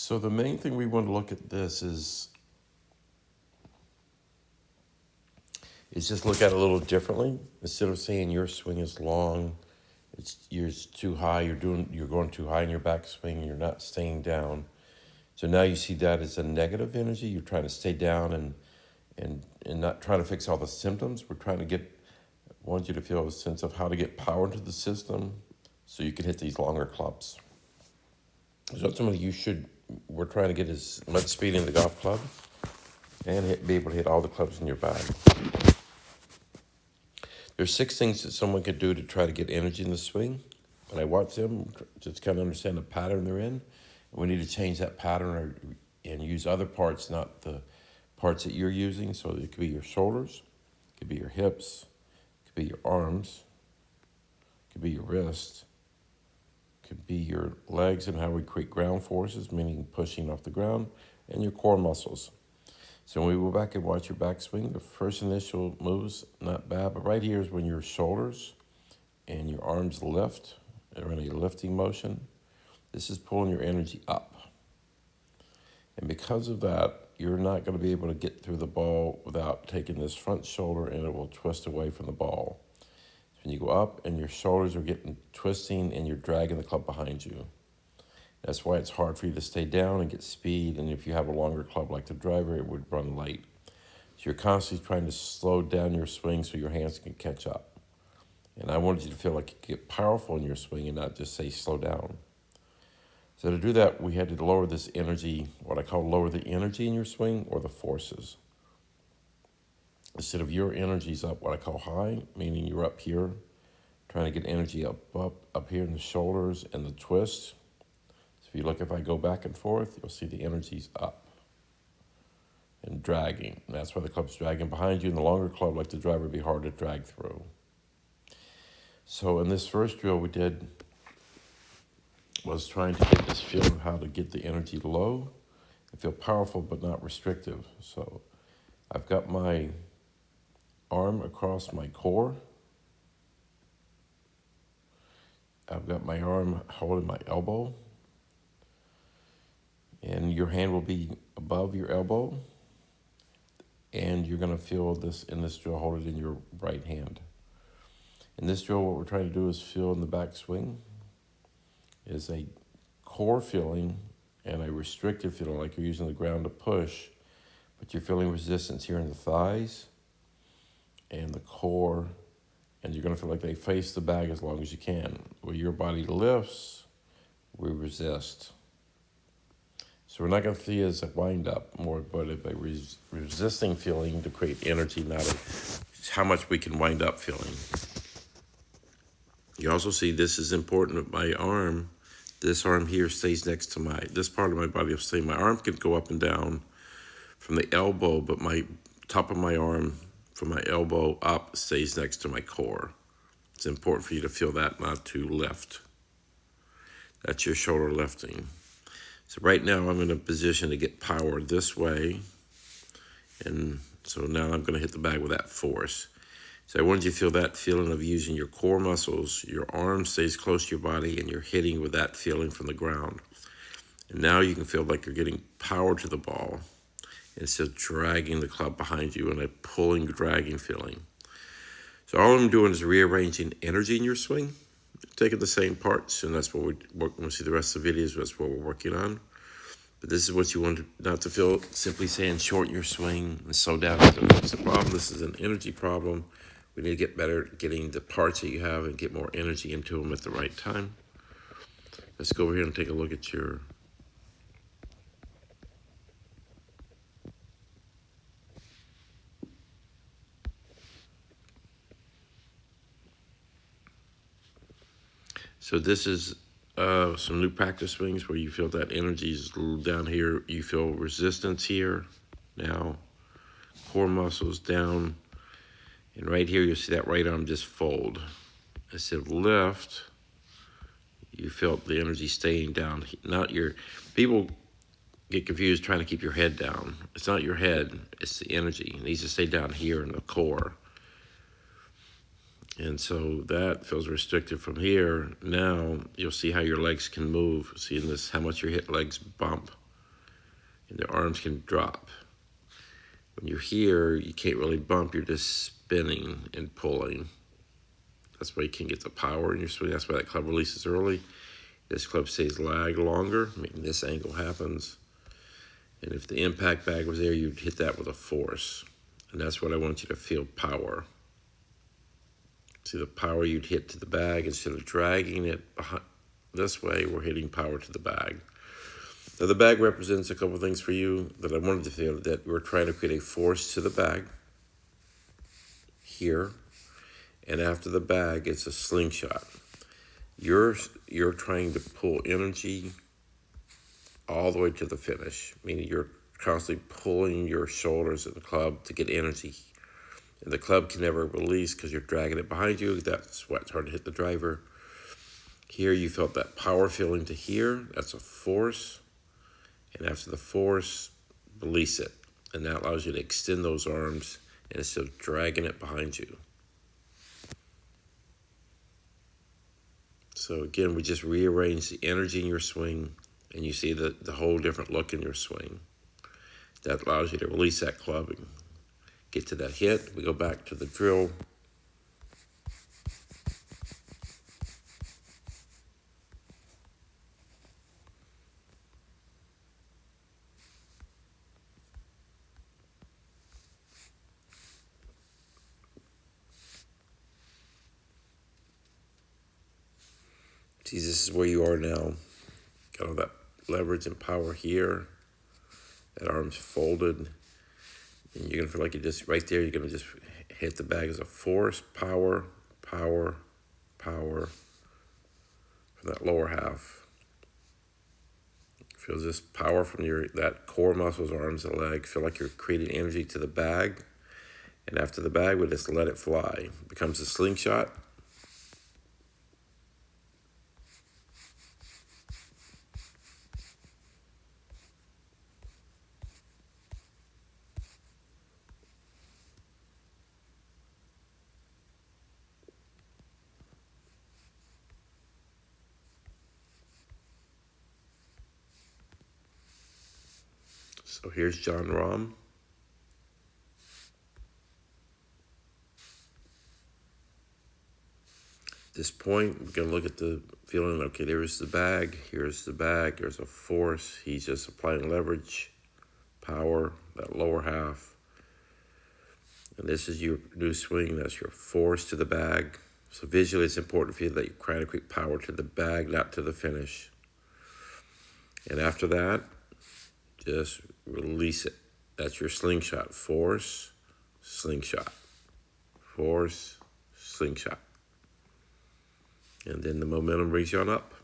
So the main thing we want to look at this is just look at it a little differently. Instead of saying your swing is long, you're too high, you're going too high in your backswing, you're not staying down. So now you see that as a negative energy. You're trying to stay down and not trying to fix all the symptoms. We're trying to want you to feel a sense of how to get power into the system so you can hit these longer clubs. So ultimately we're trying to get as much speed in the golf club and be able to hit all the clubs in your bag. There's 6 things that someone could do to try to get energy in the swing. When I watch them, just kind of understand the pattern they're in. We need to change that pattern and use other parts, not the parts that you're using. So it could be your shoulders, it could be your hips, it could be your arms, it could be your wrists, it could be your legs and how we create ground forces, meaning pushing off the ground, and your core muscles. So when we go back and watch your backswing, the first initial moves, not bad, but right here is when your shoulders and your arms lift. They're in a lifting motion. This is pulling your energy up. And because of that, you're not going to be able to get through the ball without taking this front shoulder and it will twist away from the ball. So when you go up and your shoulders are getting twisting and you're dragging the club behind you. That's why it's hard for you to stay down and get speed. And if you have a longer club like the driver, it would run light. So you're constantly trying to slow down your swing so your hands can catch up. And I wanted you to feel like you get powerful in your swing and not just say slow down. So to do that, we had to lower this energy, what I call lower the energy in your swing or the forces. Instead of your energy's up, what I call high, meaning you're up here, trying to get energy up here in the shoulders and the twist. So if I go back and forth, you'll see the energy's up and dragging. And that's why the club's dragging behind you. And the longer club, like the driver, would be hard to drag through. So in this first drill we did was trying to get this feel of how to get the energy low and feel powerful but not restrictive. So I've got my arm across my core. I've got my arm holding my elbow. And your hand will be above your elbow. And you're going to feel this in this drill, hold it in your right hand. In this drill, what we're trying to do is feel in the backswing is a core feeling and a restrictive feeling, like you're using the ground to push, but you're feeling resistance here in the thighs and the core, and you're going to feel like they face the bag as long as you can. Where your body lifts, we resist. So we're not going to see it as a wind up more, but a resisting feeling to create energy, not how much we can wind up feeling. You also see this is important. My arm, this arm here stays next to this part of my body will stay. My arm can go up and down from the elbow, but my top of my arm from my elbow up stays next to my core. It's important for you to feel that, not to lift. That's your shoulder lifting. So right now I'm in a position to get power this way. And so now I'm going to hit the bag with that force. So I wanted you to feel that feeling of using your core muscles. Your arm stays close to your body and you're hitting with that feeling from the ground. And now you can feel like you're getting power to the ball instead of dragging the club behind you and a pulling, dragging feeling. So all I'm doing is rearranging energy in your swing, taking the same parts, and that's what we'll see the rest of the videos, that's what we're working on. But this is what you want not to feel simply saying shorten your swing and slow down. That's the problem. This is an energy problem. We need to get better at getting the parts that you have and get more energy into them at the right time. Let's go over here and take a look at your... So this is some new practice swings where you feel that energy is down here. You feel resistance here. Now, core muscles down. And right here, you'll see that right arm just fold. Instead of lift, you felt the energy staying down. People get confused trying to keep your head down. It's not your head, it's the energy. It needs to stay down here in the core. And so that feels restricted from here. Now you'll see how your legs can move. See in this, how much your hip legs bump. and the arms can drop. When you're here, you can't really bump, you're just spinning and pulling. That's why you can get the power in your swing. That's why that club releases early. This club stays lagged longer, making this angle happens. And if the impact bag was there, you'd hit that with a force. And that's what I want you to feel, power. See the power you'd hit to the bag instead of dragging it behind. This way, we're hitting power to the bag. Now the bag represents a couple things for you that I wanted to feel, that we're trying to create a force to the bag here. And after the bag, it's a slingshot. You're trying to pull energy all the way to the finish, meaning you're constantly pulling your shoulders at the club to get energy. And the club can never release because you're dragging it behind you. That's why it's hard to hit the driver. Here you felt that power feeling to here. That's a force. And after the force, release it. And that allows you to extend those arms instead of dragging it behind you. So again, we just rearrange the energy in your swing, and you see the whole different look in your swing. That allows you to release that club and get to that hit. We go back to the drill. See, this is where you are now. Got all that leverage and power here. That arm's folded. And you're going to feel like you just, right there, you're going to just hit the bag as a force, power, power, power from that lower half. Feel this power from that core muscles, arms, and leg. Feel like you're creating energy to the bag. And after the bag, we just let it fly. It becomes a slingshot. So here's Jon Rahm. At this point, we're going to look at the feeling, okay, there's the bag, here's the bag, there's a force. He's just applying leverage, power, that lower half. And this is your new swing, that's your force to the bag. So visually, it's important for you that you try to create power to the bag, not to the finish. And after that, just release it. That's your slingshot. Force, slingshot. Force, slingshot. And then the momentum brings you on up.